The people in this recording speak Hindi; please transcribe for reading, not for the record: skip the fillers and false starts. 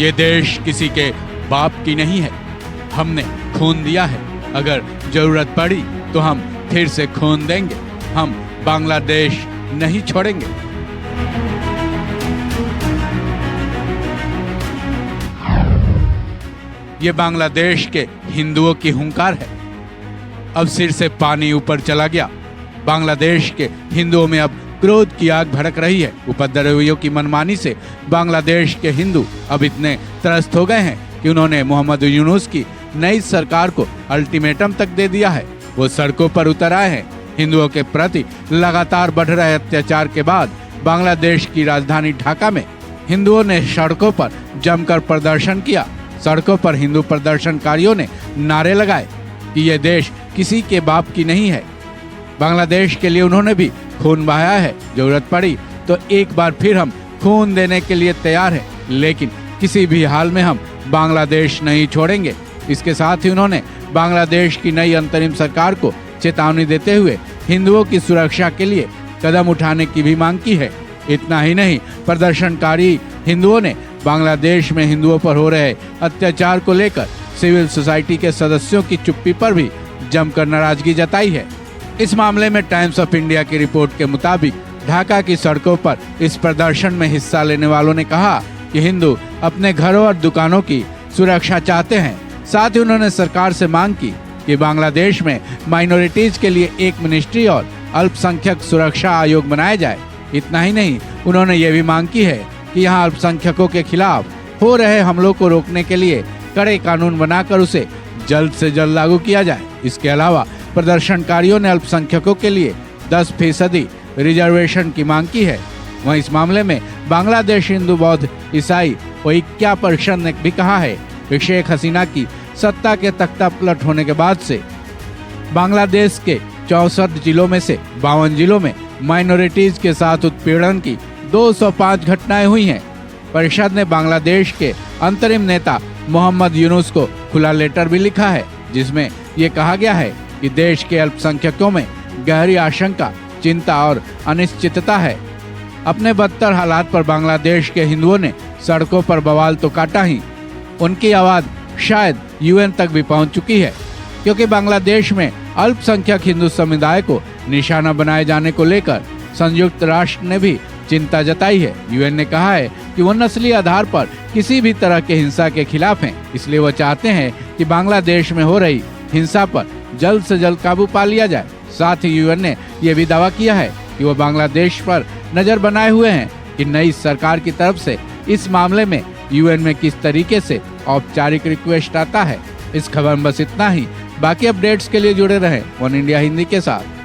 ये देश किसी के बाप की नहीं है। हमने खून दिया है, अगर जरूरत पड़ी तो हम फिर से खून देंगे। हम बांग्लादेश नहीं छोड़ेंगे। ये बांग्लादेश के हिंदुओं की हुंकार है। अब सिर से पानी ऊपर चला गया। बांग्लादेश के हिंदुओं में अब क्रोध की आग भड़क रही है। उपद्रवियों की मनमानी से बांग्लादेश के हिंदू अब इतने त्रस्त हो गए हैं कि उन्होंने मोहम्मद यूनुस की नई सरकार को अल्टीमेटम तक दे दिया है। वो सड़कों पर उतर आए हैं। हिंदुओं के प्रति लगातार बढ़ रहे अत्याचार के बाद बांग्लादेश की राजधानी ढाका में हिंदुओं ने सड़कों पर जमकर प्रदर्शन किया। सड़कों पर हिंदू प्रदर्शनकारियों ने नारे लगाए कि ये देश किसी के बाप की नहीं है। बांग्लादेश के लिए उन्होंने भी खून बहाया है। जरूरत पड़ी तो एक बार फिर हम खून देने के लिए तैयार हैं, लेकिन किसी भी हाल में हम बांग्लादेश नहीं छोड़ेंगे। इसके साथ ही उन्होंने बांग्लादेश की नई अंतरिम सरकार को चेतावनी देते हुए हिंदुओं की सुरक्षा के लिए कदम उठाने की भी मांग की है। इतना ही नहीं, प्रदर्शनकारी हिंदुओं ने बांग्लादेश में हिंदुओं पर हो रहे अत्याचार को लेकर सिविल सोसाइटी के सदस्यों की चुप्पी पर भी जमकर नाराजगी जताई है। इस मामले में टाइम्स ऑफ इंडिया की रिपोर्ट के मुताबिक ढाका की सड़कों पर इस प्रदर्शन में हिस्सा लेने वालों ने कहा कि हिंदू अपने घरों और दुकानों की सुरक्षा चाहते हैं। साथ ही उन्होंने सरकार से मांग की कि बांग्लादेश में माइनॉरिटीज के लिए एक मिनिस्ट्री और अल्पसंख्यक सुरक्षा आयोग बनाया जाए। इतना ही नहीं, उन्होंने ये भी मांग की है कि यहाँ अल्पसंख्यकों के खिलाफ हो रहे हमलों को रोकने के लिए कड़े कानून बनाकर उसे जल्द से जल्द लागू किया जाए। इसके अलावा प्रदर्शनकारियों ने अल्पसंख्यकों के लिए 10% रिजर्वेशन की मांग की है। वहीं इस मामले में बांग्लादेश हिंदू, बौद्ध, ईसाई व 51% ने भी कहा है कि शेख हसीना की सत्ता के तख्ता पलट होने के बाद से बांग्लादेश के 64 जिलों में से 52 जिलों में माइनॉरिटीज के साथ उत्पीड़न की 205 घटनाएं हुई हैं। परिषद ने बांग्लादेश के अंतरिम नेता मोहम्मद यूनुस को खुला लेटर भी लिखा है, जिसमें ये कहा गया है कि देश के अल्पसंख्यकों में गहरी आशंका, चिंता और अनिश्चितता है। अपने बदतर हालात पर बांग्लादेश के हिंदुओं ने सड़कों पर बवाल तो काटा ही, उनकी आवाज शायद यूएन तक भी पहुंच चुकी है, क्योंकि बांग्लादेश में अल्पसंख्यक हिंदू समुदाय को निशाना बनाए जाने को लेकर संयुक्त राष्ट्र ने भी चिंता जताई है। यूएन ने कहा है कि वो नस्ली आधार पर किसी भी तरह के हिंसा के खिलाफ हैं, इसलिए वो चाहते हैं कि बांग्लादेश में हो रही हिंसा पर जल्द से जल्द काबू पा लिया जाए। साथ ही यूएन ने यह भी दावा किया है कि वो बांग्लादेश पर नजर बनाए हुए हैं कि नई सरकार की तरफ से इस मामले में यूएन में किस तरीके से औपचारिक रिक्वेस्ट आता है। इस खबर में बस इतना ही। बाकी अपडेट्स के लिए जुड़े रहें वन इंडिया हिंदी के साथ।